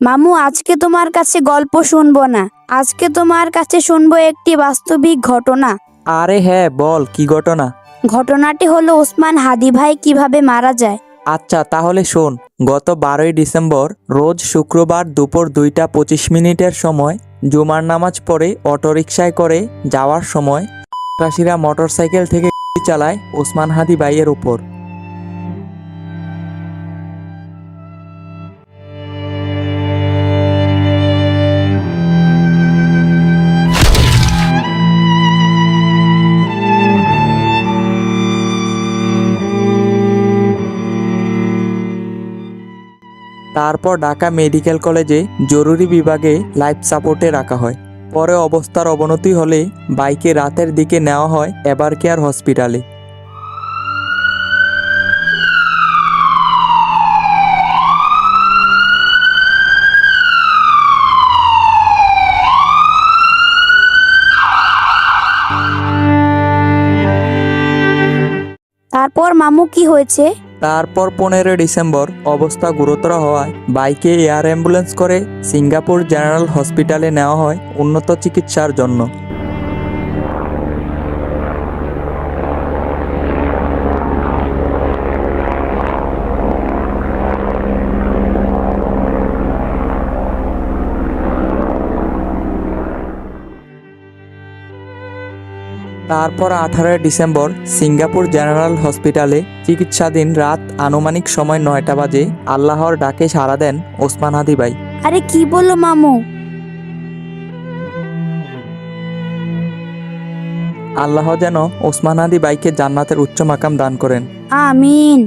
মামু, আজকে তোমার কাছে গল্প শুনবো না, আজকে তোমার কাছে শুনবো একটি বাস্তবিক ঘটনা। আরে হ্যাঁ, বল কি ঘটনা। ঘটনাটি হলো ওসমান হাদি ভাই কিভাবে মারা যায়। আচ্ছা তাহলে শোন। গত 12ই ডিসেম্বর রোজ শুক্রবার দুপুর 2টা 25 মিনিটের সময় জুমার নামাজ পড়ে অটোরিকশায় করে যাওয়ার সময় সন্ত্রাসীরা মোটরসাইকেল থেকে গুলি চালায় ওসমান হাদি ভাইয়ের উপর। তারপর ঢাকা মেডিকেল কলেজে জরুরি বিভাগে লাইফ সাপোর্টে রাখা হয়। পরে অবস্থার অবনতি হলে বাইকে রাতের দিকে নেওয়া হয় এভার কেয়ার হসপিটালে। তারপর মামু কি হয়েছে? তারপর 15ই ডিসেম্বর অবস্থা গুরুতর হওয়ায় বাইকে এয়ার অ্যাম্বুলেন্স করে সিঙ্গাপুর জেনারেল হসপিটালে নেওয়া হয় উন্নত চিকিৎসার জন্য। তারপর 18ই ডিসেম্বর সিঙ্গাপুর জেনারেল হসপিটালে চিকিৎসাধীন রাত আনুমানিক সময় 9টা বাজে আল্লাহর ডাকে সাড়া দেন ওসমান হাদি ভাই। আরে কি বললো মামু? আল্লাহ যেন ওসমান হাদি ভাইকে জান্নাতের উচ্চ মাকাম দান করেন। আমিন।